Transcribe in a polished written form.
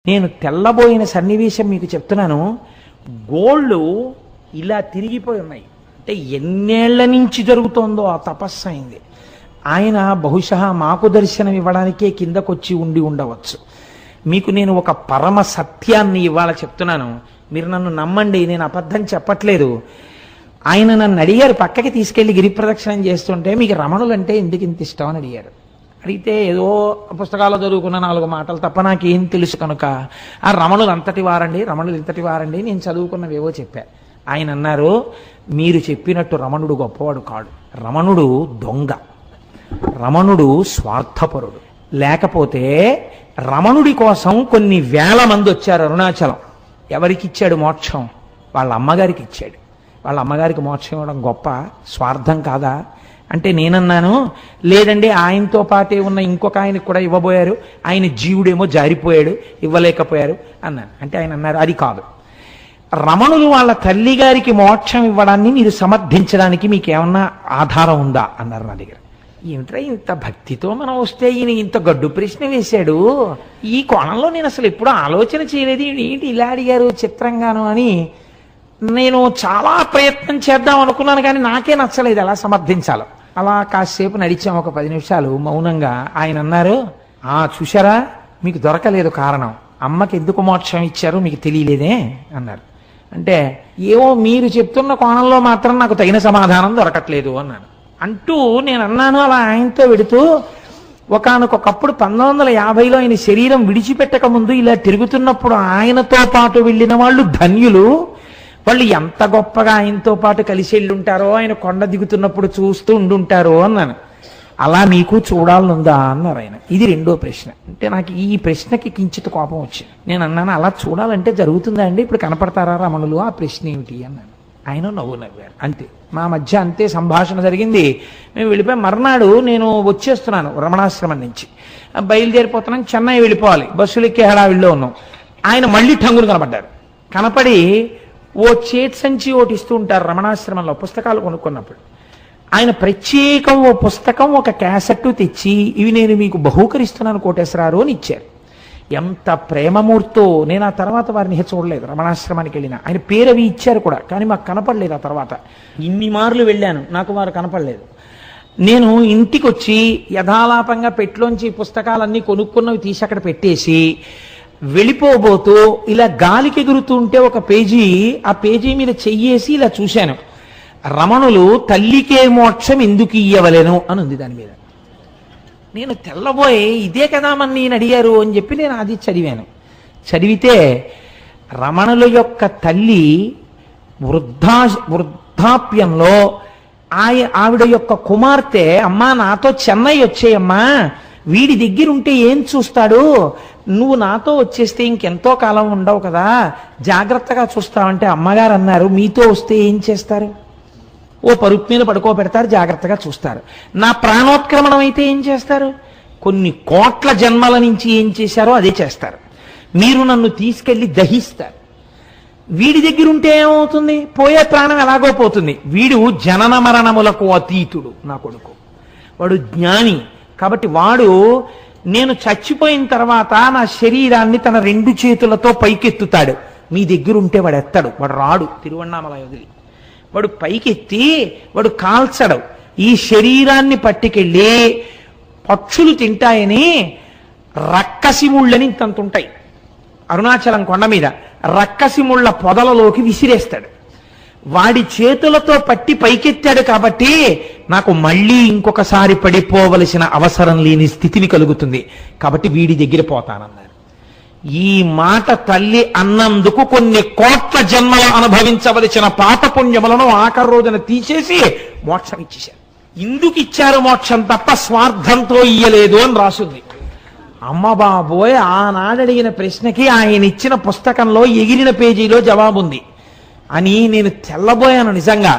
నేను తెల్లబోయిన సన్నివేశం మీకు చెప్తున్నాను. గోళ్ళు ఇలా తిరిగిపోయి ఉన్నాయి. అంటే ఎన్నేళ్ల నుంచి జరుగుతోందో ఆ తపస్సు అయింది. ఆయన బహుశా మాకు దర్శనం ఇవ్వడానికే కిందకొచ్చి ఉండి ఉండవచ్చు. మీకు నేను ఒక పరమ సత్యాన్ని ఇవాళ చెప్తున్నాను. మీరు నన్ను నమ్మండి, నేను అబద్ధం చెప్పట్లేదు. ఆయన నన్ను అడిగారు, పక్కకి తీసుకెళ్లి గిరి ప్రదక్షిణం చేస్తుంటే మీకు రమణులు అంటే ఎందుకు ఇంత ఇష్టం అని అడిగారు. అడిగితే ఏదో పుస్తకాల్లో చదువుకున్న 4 మాటలు తప్ప నాకేం తెలుసు కనుక ఆ రమణులు అంతటి వారండి, రమణులు ఇంతటి వారండి, నేను చదువుకున్నవేవో చెప్పా. ఆయన అన్నారు, మీరు చెప్పినట్టు రమణుడు గొప్పవాడు కాడు, రమణుడు దొంగ, రమణుడు స్వార్థపరుడు. లేకపోతే రమణుడి కోసం కొన్ని వేల మంది వచ్చారు అరుణాచలం. ఎవరికి ఇచ్చాడు మోక్షం? వాళ్ళ అమ్మగారికి ఇచ్చాడు. వాళ్ళ అమ్మగారికి మోక్షం ఇవ్వడం గొప్ప, స్వార్థం కాదా అంటే నేనన్నాను, లేదండి ఆయనతో పాటే ఉన్న ఇంకొక ఆయనకు కూడా ఇవ్వబోయారు, ఆయన జీవుడేమో జారిపోయాడు, ఇవ్వలేకపోయారు అన్నాను. అంటే ఆయన అన్నారు, అది కాదు, రమణులు వాళ్ళ తల్లి గారికి మోక్షం ఇవ్వడాన్ని మీరు సమర్థించడానికి మీకేమన్నా ఆధారం ఉందా అన్నారు నా దగ్గర. ఏమిట్రా ఇంత భక్తితో మనం వస్తే ఈయన ఇంత గడ్డు ప్రశ్న వేశాడు, ఈ కోణంలో నేను అసలు ఎప్పుడూ ఆలోచన చేయలేదు, ఏంటి ఇలా అడిగారు చిత్రంగాను అని నేను చాలా ప్రయత్నం చేద్దాం అనుకున్నాను. కానీ నాకే నచ్చలేదు ఎలా సమర్థించాలో. అలా కాసేపు నడిచాం, ఒక 10 నిమిషాలు మౌనంగా. ఆయన అన్నారు, చూశారా మీకు దొరకలేదు కారణం, అమ్మకి ఎందుకు మోక్షం ఇచ్చారో మీకు తెలియలేదే అన్నారు. అంటే ఏవో మీరు చెప్తున్న కోణంలో మాత్రం నాకు తగిన సమాధానం దొరకట్లేదు అన్నాను. అంటూ నేను అన్నాను అలా ఆయనతో వెడుతూ, ఒకానొకప్పుడు 1950లో ఆయన శరీరం విడిచిపెట్టక ముందు ఇలా తిరుగుతున్నప్పుడు ఆయనతో పాటు వెళ్ళిన వాళ్ళు ధన్యులు, వాళ్ళు ఎంత గొప్పగా ఆయనతో పాటు కలిసి వెళ్ళుంటారో, ఆయన కొండ దిగుతున్నప్పుడు చూస్తూ ఉండుంటారో అన్నాను. అలా మీకు చూడాలనుందా అన్నారు ఆయన. ఇది రెండో ప్రశ్న. అంటే నాకు ఈ ప్రశ్నకి కించిత్ కోపం వచ్చింది. నేను అన్నాను, అలా చూడాలంటే జరుగుతుందా అండి, ఇప్పుడు కనపడతారా రమణులు, ఆ ప్రశ్న ఏమిటి అన్నాను. ఆయన నవ్వారు. అంతే, మా మధ్య అంతే సంభాషణ జరిగింది. మేము వెళ్ళిపోయి మర్నాడు నేను వచ్చేస్తున్నాను రమణాశ్రమం నుంచి, బయలుదేరిపోతున్నాను, చెన్నై వెళ్ళిపోవాలి, బస్సులు ఎక్కే హడావిడిలో ఉన్నాం. ఆయన మళ్ళీ ఠంగులు కనపడ్డారు. కనపడి ఓ చేతి సంచి ఒకటి ఇస్తూ ఉంటారు రమణాశ్రమంలో పుస్తకాలు కొనుక్కున్నప్పుడు. ఆయన ప్రత్యేకం ఓ పుస్తకం ఒక క్యాసెట్టు తెచ్చి, ఇవి నేను మీకు బహూకరిస్తున్నాను కోటేశ్వరారు అని ఇచ్చారు. ఎంత ప్రేమమూర్తో. నేను ఆ తర్వాత వారిని చూడలేదు, రమణాశ్రమానికి వెళ్ళిన ఆయన పేరు అవి ఇచ్చారు కూడా, కానీ మాకు కనపడలేదు. ఆ తర్వాత ఇన్ని మార్లు వెళ్ళాను, నాకు వారు కనపడలేదు. నేను ఇంటికి వచ్చి యథాలాపంగా పెట్లోంచి పుస్తకాలన్నీ కొనుక్కున్నవి తీసి అక్కడ పెట్టేసి వెళ్ళిపోబోతూ ఇలా గాలికి ఎగురుతుంటే ఒక పేజీ, ఆ పేజీ మీద చెయ్యేసి ఇలా చూశాను, రమణులు తల్లికే మోక్షం ఎందుకు ఇయ్యవలెను అని ఉంది దాని మీద. నేను తెల్లబోయి, ఇదే కదా మన నేను అడిగారు అని చెప్పి నేను అది చదివాను. చదివితే రమణుల యొక్క తల్లి వృద్ధాప్యంలో ఆవిడ యొక్క కుమార్తె, అమ్మా నాతో చెన్నై వచ్చేయమ్మా, వీడి దగ్గరుంటే ఏం చూస్తాడు, నువ్వు నాతో వచ్చేస్తే ఇంకెంతో కాలం ఉండవు కదా, జాగ్రత్తగా చూస్తావంటే అమ్మగారు అన్నారు, మీతో వస్తే ఏం చేస్తారు, ఓ పరుపు మీద పడుకోబెడతారు, జాగ్రత్తగా చూస్తారు. నా ప్రాణోత్క్రమణం అయితే ఏం చేస్తారు, కొన్ని కోట్ల జన్మల నుంచి ఏం చేశారో అదే చేస్తారు. మీరు నన్ను తీసుకెళ్లి దహిస్తారు. వీడి దగ్గర ఉంటే ఏమవుతుంది, పోయే ప్రాణం ఎలాగో పోతుంది. వీడు జనన మరణములకు అతీతుడు, నా కొడుకు, వాడు జ్ఞాని. కాబట్టి వాడు నేను చచ్చిపోయిన తర్వాత నా శరీరాన్ని తన 2 చేతులతో పైకెత్తుతాడు. మీ దగ్గర ఉంటే వాడు ఎత్తాడు, వాడు రాడు తిరువణ్ణామలై వదిలి, వాడు పైకెత్తి వాడు కాల్చడు. ఈ శరీరాన్ని పట్టుకెళ్ళి పక్షులు తింటాయని రక్కసిముళ్ళని ఇంతంతుంటాయి అరుణాచలం కొండ మీద, రక్కసిముళ్ళ పొదలలోకి విసిరేస్తాడు. వాడి చేతులతో పట్టి పైకెత్తాడు కాబట్టి నాకు మళ్ళీ ఇంకొకసారి పడిపోవలసిన అవసరం లేని స్థితిని కలుగుతుంది, కాబట్టి వీడి దగ్గర పోతానన్నారు. ఈ మాట తల్లి అన్నందుకు కొన్ని కోట్ల జన్మలు అనుభవించవలసిన పాపపుణ్యములను ఆఖరి రోజున తీసేసి మోక్షం ఇచ్చేశారు. ఇందుకు ఇచ్చారు మోక్షం తప్ప స్వార్థంతో ఇయ్యలేదు అని రాసుంది. అమ్మ బాబోయ్, ఆనాడు అడిగిన ప్రశ్నకి ఆయన ఇచ్చిన పుస్తకంలో ఎగిరిన పేజీలో జవాబుంది అని నేను తెల్లబోయాను నిజంగా.